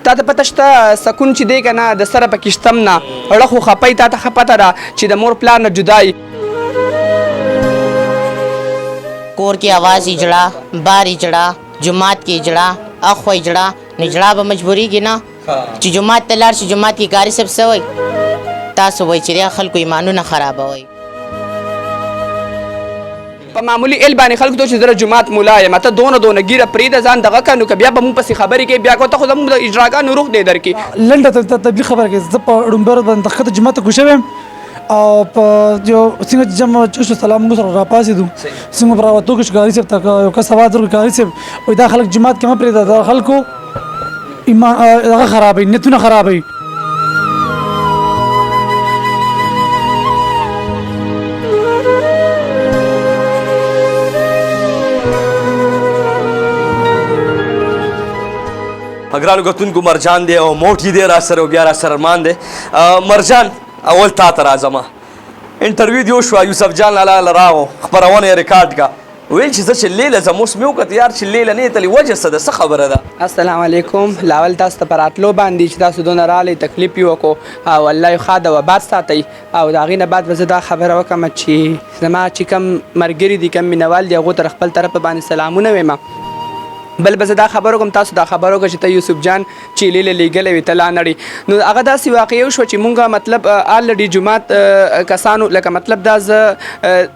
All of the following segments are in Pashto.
تا ته پته شته سکون چې دی که نه د سره پکې شتم نه اړه خو خپی تا ته ښه پته ده چې د مور پلار نه جدای کور کې आवाज اجړه بار اجړه جماعت کې اجړه اخو اجړه نجړه به مجبوریږي نه چې جماعت ته لاړ شي جماعت کې قاري صاحب څه وایي تاسو وایي چې خلکو ایمانونه خرابوئ په معمولي ال باندې خلکو ته چې زه جماعت مولا یم ته دونه ګیره پرېږده ځان دغه که نو که بیا به مونږ پسې خبرې کوې بیا ته خو زموږ د اجراګانو روح دی درکې لنډه تبلیغ خبره کوي زه په ډومبر باندې ښکته جومات ته کوشش یم او په یو څنګه چې جمع چوشو سلام موږ سره راپاڅېدو څنګه په راوتو کې ښکاري صاحب ته یو کس اواز ورکړ ښکاري صاحب وایي دا خلک جومات کې مه پرېږده دا خلکو ایمان دغه خرابوي نیتونه خرابوي ګرانو کتونکو مرجان دی او موټي دی را سره او بیا را سره ارمان دی مرجان اول تا ته راځم انټرویو دی وشوه یوسف جان لالا راغو خپرونه یې ریکارډ کا ویل چې زه چې لیله ځم اوس مې وکړه یار چې لیله نه یې تلې وجه څه ده څه خبره ده السلام علیکم لاول تاسو ته په راتلو باندې چې تاسو دونه راغلی تکلیف یې وکړو او الله یې ښه د وباد ساتئ او د هغې نه بعد به زه دا خبره وکړم چې زما چې کوم ملګري دي کوم مینوال دي هغو ته خپل طرفه باندې سلامونه ویم بل به زه دا خبره کوم تاسو دا خبره وکړه چې ته یوسف جان چې لیله لیږلی وي ته لا نړۍ نو هغه داسې واقعه وشوه چې مونږ مطلب آلرډي جومات کسانو لکه مطلب دا زه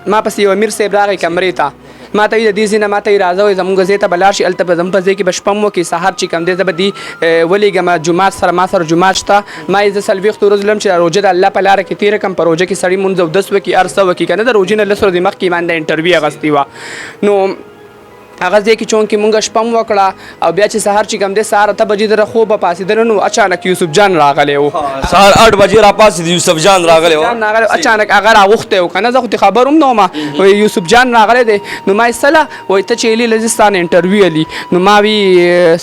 ما پسې یو امیر صاحب راغی کمرې ته ما ته یې د دې ځای نه ما ته یې راځه وایي زمونږ ځای ته به لاړ شي هلته به زموږ په ځای کې به شپه م وکړي سهار چې کوم دی زه به دې ولېږم جومات سره ما سره جومات شته ما یې زه 40 ورځو لرم چې روژه د الله په لاره کې تېره کړم په روژه کې سړي مونځ او دس وکړي هر څه وکړي که نه د روژې نه 10 ورځې مخکې ما د انټرویو اخیستې وه نو هغه ځای کې چونکې مونږ شپه م وکړه او بیا چې سهار چې کوم دی سهار 8 بجې د خوبه پاڅېدله نو اچانک یوسف جان راغلی و سهار 8 بجې راپاڅېد یوسف جان راغلی و اچانک هغه راغوښتی و که نه زه خو ترې خبر هم نه وم وایي یوسف جان راغلی دی نو ما یې سله وایي ته چې هیلې زه ستا نه انټرویو علي نو ما وی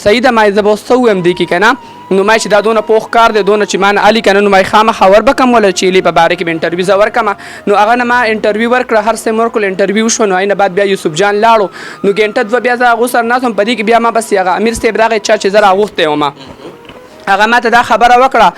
صحیح ده ما یې زه به اوس څه ووایم دې کې که نه نو ما چې دا دونه پوخ کار دی دونه چې ما نه علي که نه نو ما یې خامخا ور به کم وله چې هیلې په باره کې به انټرویو زه ورکړم نو هغه نه ما انټرویو ورکړه هر څه مې ورکړل انټرویو وشوه نو هغې نه بعد بیا یوسف جان لاړو نو ګنټه دوه بیا زه هغو سره ناست وم په دې کې بیا ما بس هغه امیر صاحب راغی چا چې زه راغوښتی وم هغه ما ته دا خبره وکړه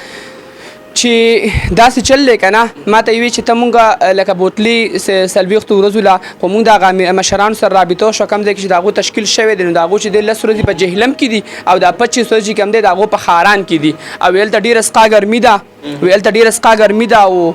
چې داسې چل دی که نه ما ته یې وی چې ته مونږ لکه بوتلي 40 ورځو لا خو مونږ د هغه مشرانو سره رابطه وشوه کوم ځای کې چې د هغو تشکیل شوی دی نو د هغو چې دی 10 ورځې په جهلم کې دي او دا 25 ورځې کوم دی د هغو په خاران کې دي او هلته ډېره سقا ګرمي ده هلته ډېره سقا ګرمي ده او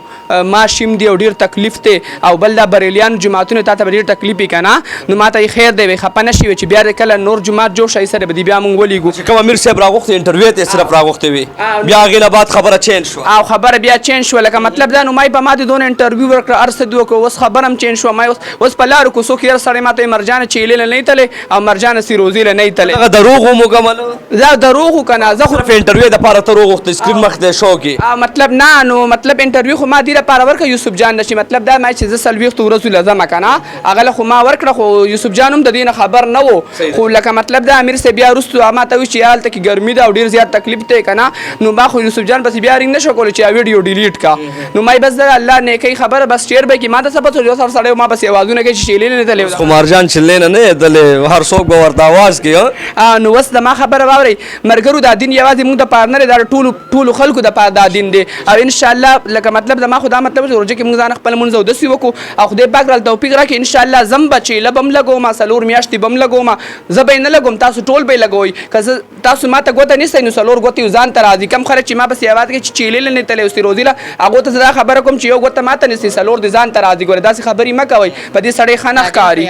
ماشیم دی او ډېر تکلیف دی او بل دا بریلیانو جوماتونه تا ته به ډېر تکلیف وي که نه نو ما ته یې خیر دی وی خفه نه شي وی چې بیا کله نور جومات جوړ شي سره به دې بیا مونږ ولیږو چې کوم امیر صاحب راغوښتې انټرویو ته یې صرف راغوښتې وي بیا هغې نه بعد خبره چینج شوه او خبره بیا چینج شوه لکه مطلب دا نو ما یې په ما دې دونه انټرویو ورکړه هر څه دې وکړه اوس خبره هم چینج شوه ما اوس په لارو کوڅو کې هر سړی ما ته مرجانه چې هیلې له نه یې تلې او مرجانه سیروزي له نه یې تلې هغه دروغ و مکمل دا دروغ و که نه زه خو صرف انټرویو دپاره ته راغوښتې سکرین مخې ته شو کې مطلب نه نو مطلب انټرویو خو ما دې لپاره ورکړه یوسف جان نه چې مطلب دا ما چې زه 40 ورځو له ځمه که نه هغه له خو ما ورکړه خو یوسف جان هم د دې نه خبر نه و خو لکه مطلب دا امیر صاحب بیا وروستو ما ته وایي چې هلته کې ګرمي ده او ډېر زیات تکلیف دی که نه نو ما خو یوسف جان پسې بیا رینګ نه شو کولی چې ویډیو ډیلیټ کا نو ما بس الله نیکۍ خبره بس شیر به کې ما ته څه پته یو سړی ما بس اوازونه کوي چې شیلې نه تللی خو مرجان چلې نه یې تللی هر څوک به ورته اواز کوي نو اوس د ما خبره واورئ ملګرو دا دین یوازې مونږ دپاره نه دی دا ټولو خلکو دپاره دا دین دی او انشاءالله لکه مطلب زما خو دا مطلب چې روژه کې مونږ ځان خپل مونځ اودس وکړو او خدای پاک راله توفیق راکړي انشاءالله زم به چې له به م لګوم 4 میاشتې به م لګوم زه به یې نه لګوم تاسو ټول به یې لګوئ که تاسو ما ته ګوته نیسئ نو 4 ګوتې ځان ته راځي کم خلک چې ما پسې اواز کوي چې چیلې نه تللی اوس روزي له هغو ته زه دا خبره کوم چې یو ګوته ما ته نیسئ 4 دې ځان ته راځي ګوره داسې خبرې مه کوئ په دې سړی ښه نه ښکاري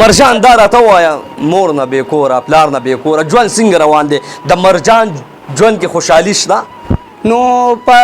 مرجان دا راته ووایه مور نه بې کوره پلار نه بې کوره ژوند څنګه روان دی د مرجان ژوند کې خوشحالي شته نو په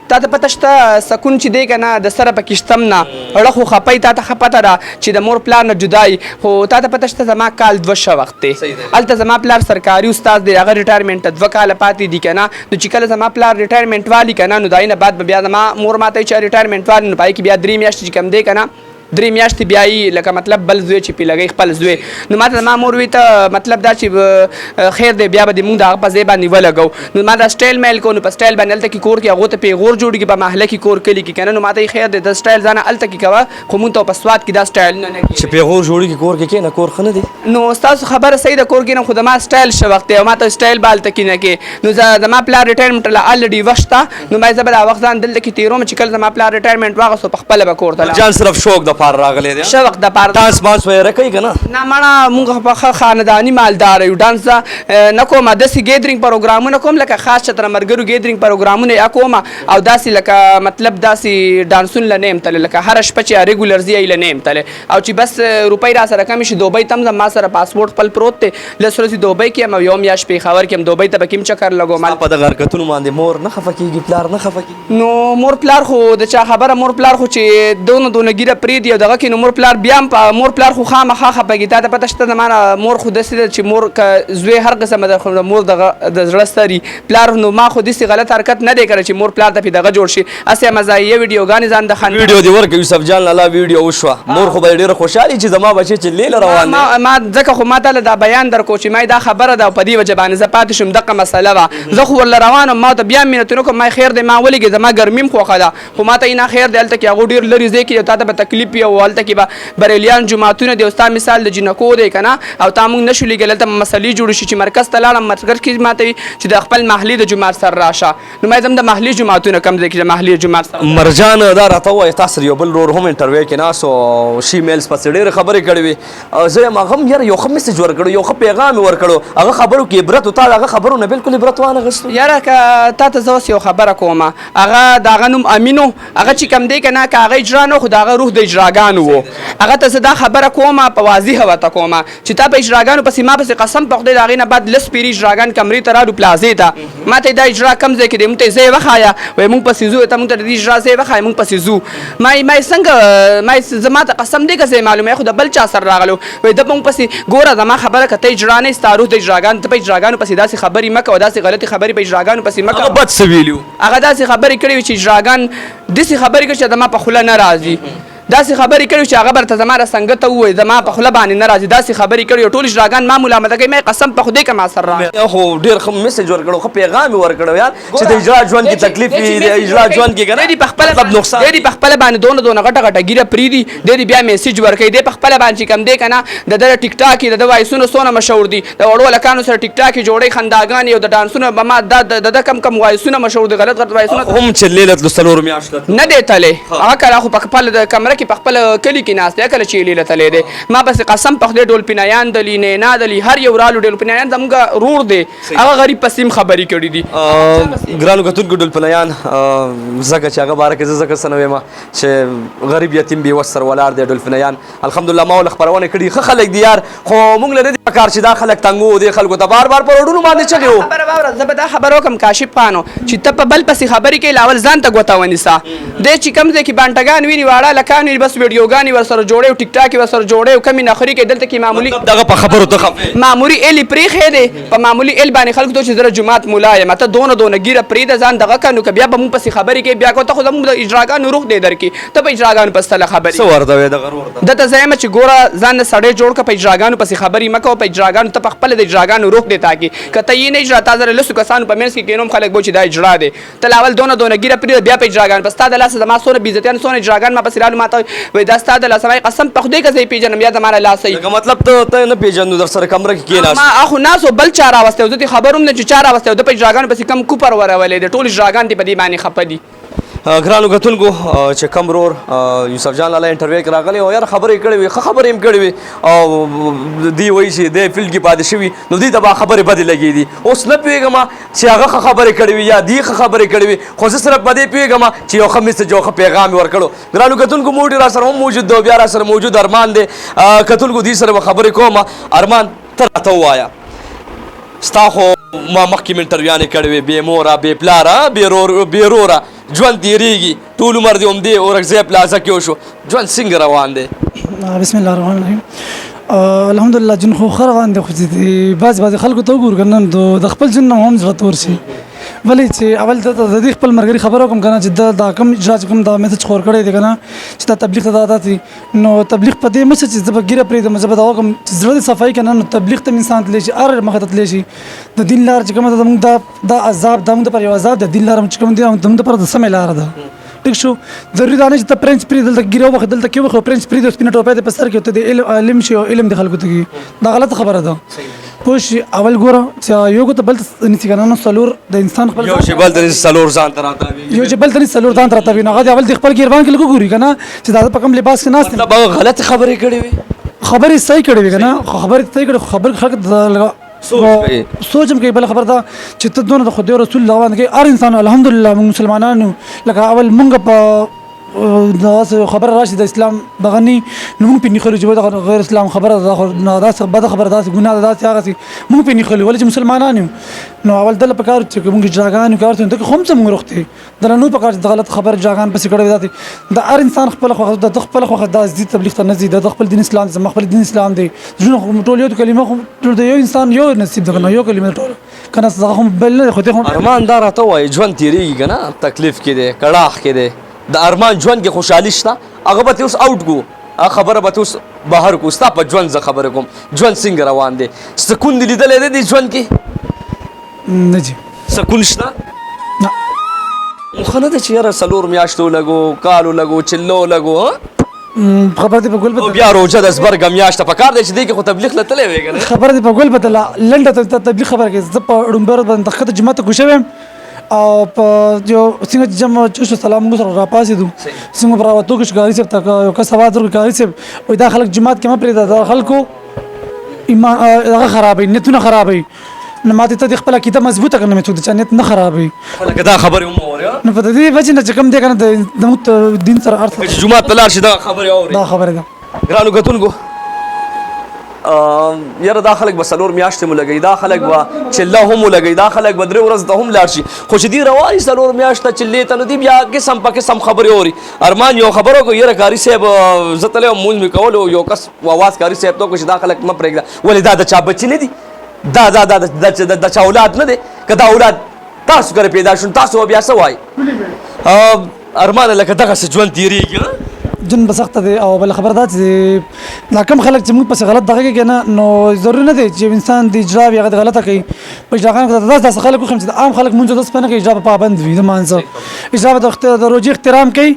تا ته پته شته سکون چې دی که نه د سره پکې شتم نه اړه خو خپی تا ته ښه پته ده چې د مور پلار نه جدای خو تا ته پته شته زما کال 2 وخت دی هلته زما پلار سرکاري استاد دی هغه ریټایرمنټ ته 2 کاله پاتې دي که نه نو چې کله زما پلار ریټایرمنټ والي که نه نو د هغې نه بعد به بیا زما مور ما ته وایي چې ریټایرمنټ والي نو په هغې کې بیا 3 میاشتې چې کوم دی که نه 3 میاشتې بیایي لکه مطلب بل زوی چې پې لګوي خپل زوی نو ما ته زما مور وی ته مطلب دا چې خیر دی بیا به دې مونږ د هغه په ځای باندې ولګو نو ما دا سټایل میل کو نو په سټایل باندې هلته کې کور کې هغو ته پیغور جوړېږي په محله کې کور کلي کې که نه نو ما ته خیر دی د سټایل ځانه هلته کې کوه خو مونږ ته په سوات کې دا سټایلونه نه چې پیغور جوړېږي کور کې کېنه کور ښه نه دی نو ستاسو خبره صحیح ده کور کې نه خو زما سټایل ښه وخت دی او ما ته سټایل به هلته کې نه کې نو زما پلار ریټایرمنټ له الرېډي وخت شته نو ما زه به دا وخت ځان دلته کې تېروم چې کله زما پلار ریټایرمنټ واخیستو په خپله به کور ته جان صرف شوق دپاره راغلی دی ښه وخت دپاره ډانس مانس ویره کوي که نه نه مړه مونږ په ښه خانداني مالدار یو ډانس نه کوم داسې ګیدرینګ پروګرامونه کوم لکه خاص چتره مرګرو ګیدرینګ پروګرامونه یا کوم او داسې لکه مطلب داسې ډانسونه له نه یم تللی لکه هره شپه چې ریګولر ځي له نه یم تللی او چې بس روپۍ را سره کمې شي دوبۍ ته هم ځم ما سره پاسپورټ خپل پروت دی لس ورځې دوبۍ کې یم او یو میاشت پېښور کې یم دوبۍ ته به کوم چکر لګوم په دغه حرکتونو باندې مور نه خفه کېږي پلار نه خفه کېږي نو مور پلار خو د چا خبره مور پلار خو چې دونه ګیره پرېږدي او دغه کې نو مور پلار بیا هم مور پلار خو خامخا خفه کېږي تا ته پته شته زما نه مور خو داسې ده چې مور که زوی هر قسمه ده خو مور دغه د زړه ستري پلار نو ما خو داسې غلط حرکت نه دی کړی چې مور پلار ته پې دغه جوړ شي هسې مزاحیه ویډیوګانې ځان د خندا ویډیو دې ورکړه یوسف جان لالا ویډیو وشوه مور خو به یې ډېره خوشحالي چې زما بچی چې لیله روان دی ما ځکه خو ما تاله دا بیان درکو چې ما دا خبره ده او په دې وجه باندې زه پاتې شوم دغه مسله وه زه خو ورله روان وم ما ته بیا مینتونه کوم ما خیر دی ما ولېږې زما ګرمي هم خوښه ده خو ما ته نه خیر دی هلته کې هغو ډېر لرې ځای کې تا ته به تکلیف وي او هلته کې به بریلیان جوماتونه دي او ستا مثال د جنکو دی که نه او تا مونږ نشو لېږلی هلته مسلې جوړې شي چې مرکز ته لاړم مرکز کې ما ته وي چې د خپل محلي د جومات سره راشه نو ما ځم د محلي جوماتونه کم ځای کې د محلي جومات سره مرجان دا راته ووایه تا سره یو بل ورور هم انټرویو کې ناست و شي میلز پسې ډېرې خبرې کړې وې زه یم هغه هم یاره یو ښه میسج ورکړو یو ښه پیغام یې ورکړو هغه خبرو کې عبرت و تا د هغه خبرو نه بلکل عبرت وانغېستو یاره که تا ته زه اوس یو خبره کوم هغه د هغه نوم امینو هغه چې کم دی که نه که هغه اجرا نه خو د هغه روح د اجراګانو و هغه ته زه دا خبره کوم په واضحه ورته کوم چې تا په اجراګانو پسې ما پسې قسم په خدای د هغې نه بعد لس پیري اجراګان کمرې ته راړو پلازې ته ما ته دا اجرا کم ځای کې دی مونږ ته یې ځای وښایه وایي مونږ پسې ځو ته مونږ ته د دې اجرا ځای وښایه مونږ پسې ځو ما یې څنګه ما زما ته قسم دی که ځای معلومه خو د بل چا سره راغلو وایي ده مونږ پسې ګوره زما خبره که ته اجرا نه یې ستا روح د اجراګانو ته په اجراګانو پسې داسې خبرې مه کوه داسې غلطې خبرې په اجراګانو پسې مه کوه بد څه ویلي هغه داسې خبرې کړې وي چې اجراګان داسې خبرې کړي چې زما په خوله نه راځي داسې خبرې کړي چې هغه برته زما را څنګه ته ووایي زما په خوله باندې نه راځي داسې خبرې کړي ټول اجراګان ما ملامته کوي ما قسم په خدای که ما سره راغی خو ډېر ښه میسج ورکړو ښه پیغام یې ورکړو یار چې د اجرا ژوند کې تکلیف وي د اجرا ژوند کې که نه مطلب نقصان دی په خپله باندې دونه غټه غټه ګیره پرېږدي دی بیا میسج ورکوي دی په خپله باندې چې کم دی که نه د ده ټیک ټاک یې د ده وایسونه څونه مشهور دي د وړو هلکانو سره ټیک ټاک یې جوړوي خنداګانې او د ډانسونه به ما د ده کم وایسونه مشهور دي غلط وایسونه هم چې لیله تلو څلورو میاشتو نه دی تلی هغه کله خو په خپل د کمره کې په خپل کلي کې ناست دی کله چې یې لیله تلی دی ما پسې قسم په خدای ډولپینایان دلي نینا دلي هر یو رالو ډولپینایان زموږ رور دی هغه غریب پسې هم خبرې کړي دي ګرانو کتونکو ډولپینایان ځکه چې هغه باره کې زه ځکه څه نه ویم چې غریب یتیم بېوس سره ولاړ دی ډولفینایان الحمدلله ما ول خپرونه کړي ښه خلک دي یار خو موږ له نه دي پکار چې دا خلک تنګ و دې خلکو ته بار بار په روډونو باندې چغې و خبره واوره زه به دا خبره وکړم کاشف خانو چې ته په بل پسې خبرې کوې لاول ځان ته ګوته ونیسه دی چې کوم ځای کې بانټګان ویني واړه هلکان ویني بس ویډیوګانې ورسره جوړوي او ټیک ټاک یې ورسره جوړوي او کمې نخرې کوي دلته کې معمولي دغه په خبرو ته خفې معمولي ایل یې پرېښی دی په معمولي ایل باندې خلکو ته چې زه جومات ملا یم ته دونه ګیره پرېږده ځان دغه کړه نو که بیا به مونږ پسې خبرې کوې بیا ته خو زموږ د اجراګانو روح دی درکې ته په اجراګانو پسې تله خبرې څه ورته وې دغه ورور ته دته زه یم چې ګوره ځان نه سړی جوړ کړه په اجراګانو پسې خبرې مه کوه په اجراګانو ته په خپله د اجراګانو روح دی تاکي که ته یې نه اجرا تا زره لسو کسانو په منځ کې کښېنوم خلک به چې دا اجرا دی ته لاول دونه ګیره پرېږده بیا په اجراګانو پس ستا د لاسه زما څونه بېعزتیان څونه اجراګان ما پسې رالو ما ته وایي دا ستا د لاسه ما قسم په خدای که زه یې پېژنم یا زما نه لاسه لکه مطلب ته نه پېژنو در سره کمره کې کېناست ما اخو ناسو بل چا راوستی و زه دې خبر هم نه چې چا راوستی و ده په اجراګانو پسې کم کوپر ورولی دی ټول اجراګان دې په دې باندې خفه دي ګرانو کتونکو چې کم ورور یوسف جان لالا انټرویو کې راغلی او یار خبرې کړې وي ښه خبرې هم کړې وي او دوی وایي چې دی فیلډ کې پاتې شوي نو دوی ته به خبرې بدې لګېدي اوس نه پوهېږم چې هغه ښه خبرې کړې وي یا دوی ښه خبرې کړې وي خو زه صرف په دې پوهېږم چې یو ښه میسج یو ښه پیغام یې ورکړو ګرانو کتونکو موټي را سره هم موجود دی بیا را سره موجود ارمان دی کتونکو دوی سره به خبرې کوم ارمان ته راته ووایه ستا خو ما مخکې مې انټرویانې کړې وې بې موره بې پلاره بې روره ژوند تېرېږي ټول عمر دې همدې اورکزی پلازه کې وشو ژوند څنګه روان دی بسم الله الرحمن الرحیم الحمدلله ژوند خو ښه روان دی خو چې بعضې خلکو ته وګورو که نه د خپل ژوند نه هم زړه تور شي ولې چې اول د دې خپل مرګري خبرو کوم کنه چې دا کم اجرا کوم دا میسج خور کړی دی کنه چې دا تبلیغ ته داتي نو تبلیغ په دې مسج چې زب ګیره پرې د مذهب دا کوم چې زړه صفای کنه نو تبلیغ ته انسان تللی شي ار مخه تللی شي د دین لار چې کوم دا عذاب د موږ پر یو عذاب د دین لار چې کوم دی د پر د سمې لار ده ټیک شو ضروري دا نه چې ته پرنس پری دلته ګیره وخت دلته کې وخت پرنس پری د سپینه ټوپه په سر کې ته د علم شي علم د خلکو ته دا غلط خبره ده پوش اول ګوره چې یو کو ته بل نسی کنه نو سلور د انسان خپل یو چې بل د سلور ځان تراته یو چې بل د سلور ځان تراته نو هغه اول د خپل ګیروان کې لګو ګوري کنه چې دا په کوم لباس کې ناس مطلب غلط خبرې کړې وي خبرې صحیح کړې وي کنه خبرې صحیح کړې خبر خلک سوچم کوي بل خبر دا چې ته دونه د خدای رسول الله باندې هر انسان الحمدلله موږ مسلمانانو لکه اول موږ په دا خبر راشي د اسلام دغني نو موږ په نخلو چې د غیر اسلام خبره دا دا بد خبره دا ګناه دا هغه موږ په نخلو ولې مسلمانانو نو اول دل په کار چې موږ جاګان کارته ته کوم څه موږ وروخته دل نو په کار د غلط خبر جاګان پسې کړی دا د هر انسان خپل خو د خپل خو د دې تبلیغ ته نزيد د خپل دین اسلام زما خپل دین اسلام دی ژوند ټول یو کلمه خو ټول د یو انسان یو نصیب دغه یو کلمه ټول کنه زغه هم بل نه خو ته ارمان دار ته وای ژوند تیریږي کنه تکلیف کې دی کړهخ کې دی د ارمان ژوند کې خوشحالي شته هغه به اوس اوټ کو هغه خبره به اوس بهر کو ستا په ژوند ز خبره کوم ژوند څنګه روان دی سکون دی لیدلې دی ژوند کې نه جی سکون شته نه خو نه د چیرې سلور میاشتو لګو کالو لګو چلو لګو خبر دې په ګل او بیا روزه د زبرګ میاشت په کار دی چې دی کې خو تبلیغ لته وی کنه خبر دې په ګل بدله لنډه ته تبلیغ خبر کې زه په ډومبر باندې خد جماعت کوشم او په جو څنګه جمع چې سلام موږ سره راپاسې دو څنګه پر واتو کې ګاری سره تا یو کس سواد ورګ ګاری سره وای دا خلک جماعت کې ما پرې دا خلکو ایمان هغه خرابې نیتونه خرابې نو ماته ته خپل کیته مضبوطه کنه مې ته نیت نه خرابې خلک دا خبره هم اوري نو په دې وجه نه چې کوم دې کنه د دین سره ارث چې جمعه تلار شي دا خبره اوري دا خبره ده ګرانو کتونکو یاره دا خلک به څلور میاشتې مو لګوي دا خلک به چله هم ولګوي دا خلک به درې ورځې ته هم لاړ شي خو چې دوی رواني څلور میاشته چلې ته نو دوی بیا قسم په قسم خبرې اوري ارمان یو خبره وکړو یاره کاري صاحب زه تللی وم مونځ مې کولو یو کس اواز کاري صاحب ته وکړو چې دا خلک مه پرېږده ولې دا د چا بچي نه دي دا چا اولاد نه دی که دا اولاد تاسو کره پیدا شون تاسو بیا څه وایي ارمان لکه دغسې ژوند تېرېږي جن بسخت دی او بل خبر دا چې لا کم خلک چې موږ پس غلط دغه کې نه نو ضروري نه دی چې انسان دی اجرا بیا غلطه کوي په اجرا کې داس خلک خو چې عام خلک مونږ د سپنه کې اجرا پابند وي د مانځه اجرا د روزي احترام کوي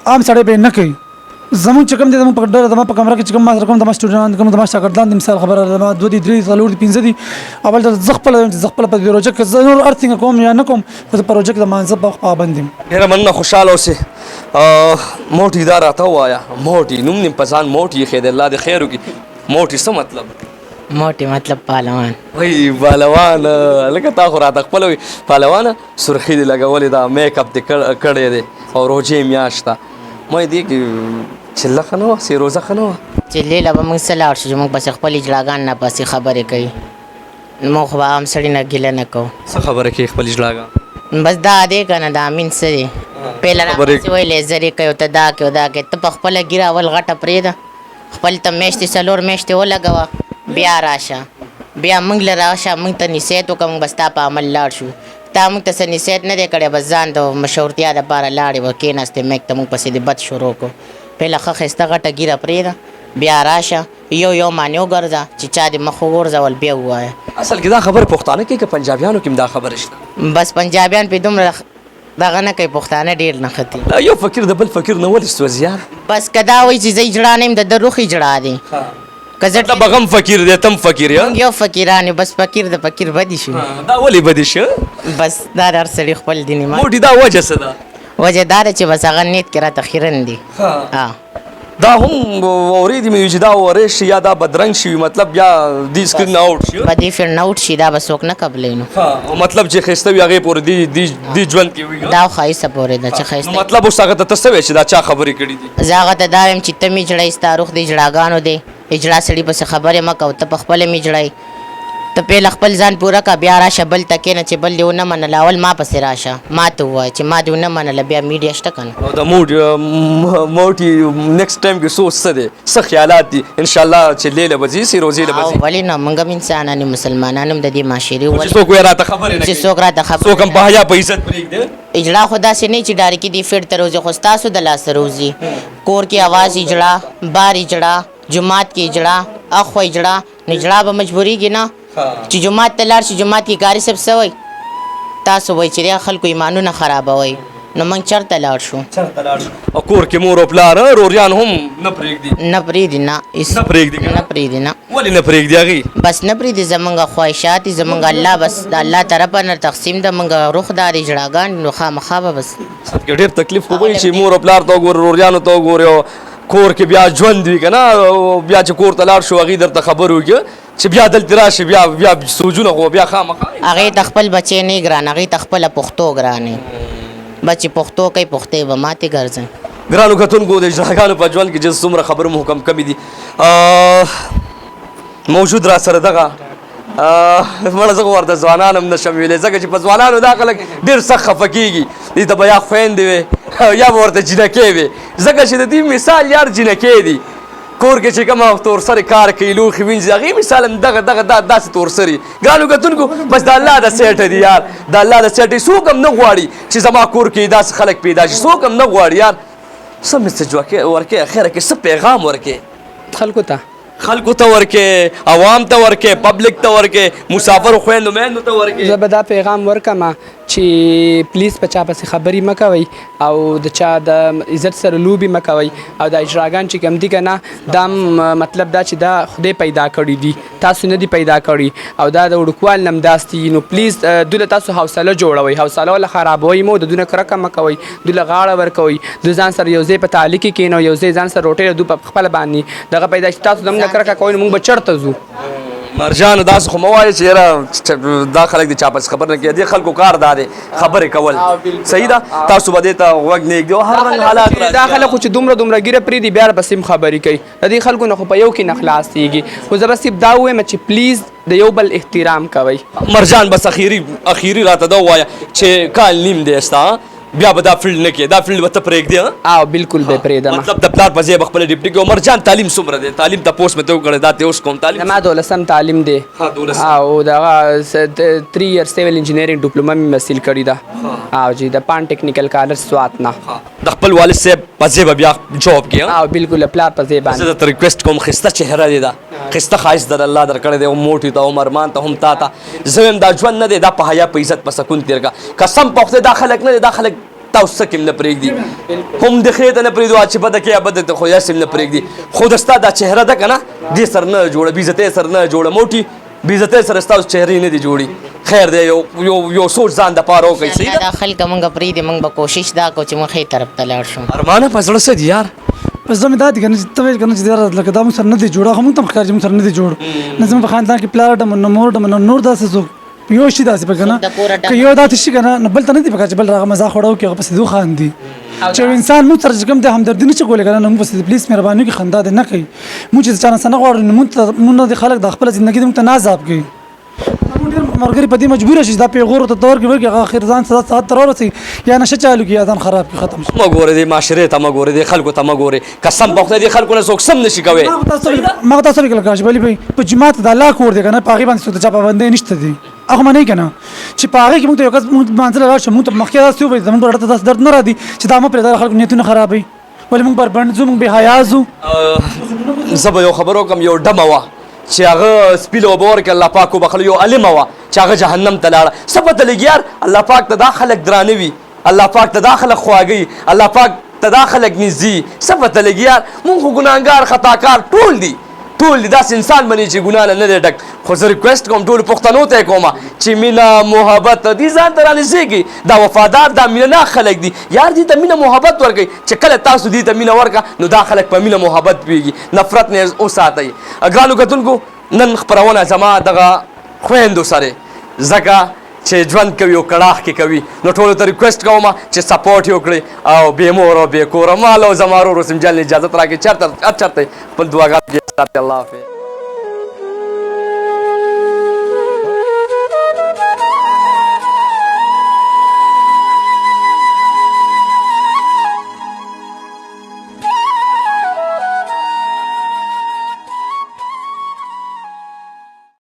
عام سړی به نه کوي زمون چې کوم دي زمون په ډېر د په کمره کې چې کوم ما سره کوم د سټوډنټ کوم د شاګردان د مثال خبره د 2 دي 3 څلور دي 15 دي اول د زغپل په پروژه کې زنور ارثینګ کوم یا نه کوم په پروژه کې د مانځه په پابند دي ډېر مننه خوشاله اوسه موټي دا راته وایا موټي نوم نیم پسان موټي خیر الله دې خیر وکړي موټي څه مطلب موټي مطلب پهلوان وای پهلوان لکه تا خو راته خپل وي پهلوان سرخی دی لګولې دا میک اپ دې کړی دی او روزې میاشته مې دې کې چله خنو سی روزه خنو چې لیلا به موږ سره لاړ شو چې موږ بس خپل اجلاګان نه پسې خبرې کوي نو خو به عام سړي نه ګیله نه کوو څه خبره کوي خپل اجلاګان بس دا دی که نه دا امین څه دی پهله راپسې ویلې زرې کوي ته دا کوي دا کوي ته په خپله ګیره اول غټه پرېږده خپل ته میاشتې څلور میاشتې ولګوه بیا راشه بیا موږ له راشه موږ ته نصیحت وکړه موږ بس تا په عمل لاړ شو تا موږ ته څه نصیحت نه دی کړی بس ځان د مشهورتیا دپاره لاړې به کېناستې میک ته موږ پسې د بد شروع کړو پهله ښه ښایسته غټه ګیره پرېږده بیا راشه یو معنی وګرځه چې چا دې مخ وغورځول بیا ووایه اصل کې دا خبره پښتانه کې که پنجابیانو کې دا خبره شته بس پنجابیان پې دومره دغه نه کوي پښتانه ډېر نه ختي یو فقیر د بل فقیر نه ولې سوځي یار بس که دا وایي چې زه اجړا نه یم د ده روح اجړا دی که زه مطلب هغه هم فقیر دی ته هم فقیر یې یو فقیران یو بس فقیر د فقیر بدي شو دا ولې بدې شه بس دا د هر سړي خپل دین ایمان موټي دا وجه څه ده وجه دا ده چې بس هغه نیت کې راته خیرن دي دا هم اورېدې مې چې دا وریښ شي یا دا بدرنګ شي مطلب بیا دې سکرین نه اوټ شي په دې فیر نه اوټ شي دا به څوک نه قبلوي نو مطلب چې ښایسته وي هغې پورې دې ژوند کې وي دا ښایسته پورې ده چې نو ښایسته مطلب اوس هغه ته ته څه وایې چې دا چا خبرې کړي دي زه هغه ته دا وایم چې ته مې جړی ستا روح د اجړاګانو دی اجړا سړي پسې خبرې مه کوه ته په خپله مې جړی ته پیل خپل ځان پوره کا بیا راشه بل ته کښېنه چې بل دې ونه منله اول ما پسې راشه ما ته ووایه چې ما دې ونه منله بیا میډیا شته که نه او د موټي نیکسټ ټایم کې سوچ څه دی څه خیالات دي انشاءالله چې لیله به ځي سي روزي له به او ځي ولې نه موږ هم انسانان یو مسلمانان هم د دې معاشرې چې څوک وایي راته خبرې نه چې کوي څوک راته خبرې څوک هم په حیا په عزت پرېږدي اجړه خو داسې نه چې ډارکي دي فټ ته روزي خو ستاسو د لاسه روزي کور کې اواز اجړه بار اجړه جماعت کې اجړه اخوا اجړه نو اجړه به مجبورېږي نه چې جماعت ته لاړ شي جماعت کې قاري صاحب څه وایي تاسو وایي چې د خلکو ایمانونه خرابوئ نو موږ چېرته لاړ شو او کور کې مور او پلار روریان هم نه پرېږدي نه پرېږدي نه نه پرېږدي که نه پرېږدي نه ولې نه پرېږدي هغې بس نه پرېږدي زمونږ خواهشات دي زمونږ الله بس د الله طرفه نه تقسیم ده موږ روح دارې اجړاګان نو خامخا به بس صدقې ډېر تکلیف خو به وي چې مور او پلار ته وګورې روریانو ته وګورې او کور کې بیا ژوند وي که نه بیا چې کور ته لاړ شو هغې درته خبر وکړي چې بیا دلته راشي بیا سوجونه خو بیا خامخا هغې ته خپل بچی نه ګران هغې ته خپله پښتو ګرانې بچې پښتو کوي پښتې به ماتې ګرځئ ګرانو کتونکو د اجراګانو په ژوند کې چې څومره خبرو مو کم کمې دي موجود را سره دغه مړه زه خو ورته ځوانان هم نشم ویلی ځکه چې په ځوانانو دا خلک ډېر سخت خفه کېږي دې ته به یا خویندې وې یا به ورته جینکې وې ځکه چې د دې مثال یار جینکې دي کور کې چې کومه تورسرې کار کوي لوښي وینځي هغې مثال هم دغه داسې تورسرې ګرانو کتونکو بس د الله د سیټه دي یار د الله د سیټه څوک هم نه غواړي چې زما کور کې داسې خلک پیدا شي څوک هم نه غواړي یار څه میسج ورکې اخره کې څه پیغام ورکې خلکو ته خلکو ته ورکې عوام ته ورکې پبلک ته ورکې مسافرو خویندو میندو ته ورکې زه به دا پیغام ورکم چې پلیز په چا پسې خبرې مه کوئ او د چا د عزت سره لوبې مه کوئ او دا اجراګان چې کوم دي که نه دا مطلب دا چې دا خدای پیدا کړي دي تاسو نه دي پیدا کړي او دا د وړوکوال نه هم داسې دي نو پلیز دوی له تاسو حوصله جوړوئ حوصله له خرابوئ مو د دوی نه کرکه مه کوئ دوی له غاړه ورکوئ دوی ځان سره یو ځای په تعلیق کې کښېنوئ یو ځای ځان سره روټۍ له دوی په خپله باندې دغه پیدا چې تاسو زموږ نه کرکه کوئ نو موږ به چېرته ځو مرجان داسې خو مه وایه چې یاره دا خلک د چا پسې خبر نه کوي دې خلکو کار دا دی خبرې کول صحیح ده تاسو به دې ته غوږ نه ږدي او هر رنګ حالات راځي دا خلک خو چې دومره ګیره پرېږدي بیا پسې هم خبرې کوي د دې خلکو نه خو په یو کې نه خلاصېږي خو زه به صرف دا ووایم چې پلیز د یو بل احترام کوئ مرجان بس اخیری راته دا ووایه چې کال نیم دی ستا بیا به دا فیلډ نه کوې دا فیلډ به ته پرېږدې او بالکل به پرېږدم مطلب د پلار په ځای به خپله ډیپټي کوي مرجان تعلیم څومره دی تعلیم تپوس مې ته وکړی دا ته اوس کوم تعلیم زما 12 تعلیم دی او دغه 3 years سیول انجینرینګ ډیپلوما مې حاصل کړې ده او جی د پان ټیکنیکل کالج سوات نه د خپل والد صاحب په ځای به بیا جواب کې او بالکل پلار په ځای باندې زه درته ریکویسټ کوم ښایسته چهره دی دا ښایسته ښایست در الله درکړی دی هم موټي ته هم ارمان ته هم تا ته زه وایم دا ژوند نه دی دا په حیا په عزت په سکون تېر کړه قسم په خدای دا خلک نه دی دا خلک تاسو څه کې هم نه پرېږدي هم د ښې ته نه پرېږدو چې بده کې یا بده ته خو یاسې هم نه پرېږدي خو د ستا دا چهره ده که نه دې سره نه جوړه بې عزتۍ سره نه جوړه موټي بې عزتۍ سره ستاسو چهرې نه دي جوړې خیر دی یو سوچ ځان دپاره وکړئ صحیح ده دا خلک موږ پرېږدي موږ به کوشش دا کوو چې موږ ښې طرف ته لاړ شو ارمانه په زړه څه دي یار بس زه مې دا دي که نه چې ته وایې که نه چې یاره لکه دا موږ سره نه دی جوړ هغه موږ ته هم ښکاري چې موږ سره نه دی جوړ نه زموږ په خاندان کې پلار ډم نه مور ډم نه نور داسې څوک یو شي داسې پکې نه که یو داسې شي که نه نو بل ته نه دي پکار چې بل هغه مزاح وړو کړي هغه پسې دو خاندي چې یو انسان موږ سره چې کوم دی همدردي نه شي کولی که نه نو موږ پسې پلیز مهرباني وکړي خندا دې نه کوي موږ چې چا نه څه نه غواړو نو موږ نه د خلک د خپله زندګي موږ ته نه عذاب کوي مرګري په دې مجبوره شي دا پیغور ته تور کې ورکړي هغه اخر ځان ساعت تر ورسي یا نشه چالو کې یا ځان خراب کې ختم شي مه ګورې دې معاشرې ته مه ګورې دې خلکو ته مه ګورې قسم په خدای دې خلکو نه څوک سم نشي کوی ما تاسو ویل کاش بلی په جماعت د الله کور دی کنه پاغي باندې څه چا پابندۍ نشته دي هغه معنی کنه چې پاغي کې موږ ته یو کس منځله راشه موږ ته مخکې راځو به زموږ ورته داس درد نه را دي چې دا مو پر خلکو نیتونه خرابوي ولې موږ پر باندې زموږ به حیا زو زه به یو خبرو کوم یو ډمه وه چې هغه سپیله اوبه ورکړي الله پاک وبخلو یو علمه وه چې هغه جهنم ته لاړه څه پته لګي یار الله پاک ته دا خلک درانه وي الله پاک ته دا خلک خواږي الله پاک ته دا خلک نږدې څه پته لګي یار مونږ خو ګناهګار خطاکار ټول دي داسې انسان بني چې ګناه نه دی ډک خو زه ریکویسټ کوم ټولو پښتنو ته یې کوم چې مینه محبت دې ځان ته رانږدې دا وفادار دا مینه ناک خلک دي یار دې ته مینه محبت ورکوئ چې کله تاسو دې ته مینه ورکړه نو دا خلک په مینه محبت پوهېږي نفرت نه وساتئ ګرانو کتونکو نن خپرونه زما دغه خویندو سره ځکه چې ژوند کوي او کړاح کې کوي نو ټولو ته ریکویسټ کوم چې سپورټ یې وکړئ او بې مور او بې کوره مال او زما ورور رسم جان اجازت راکړي چېرته هر چېرته خپل دعاګانو کې ساتئ الله حافظ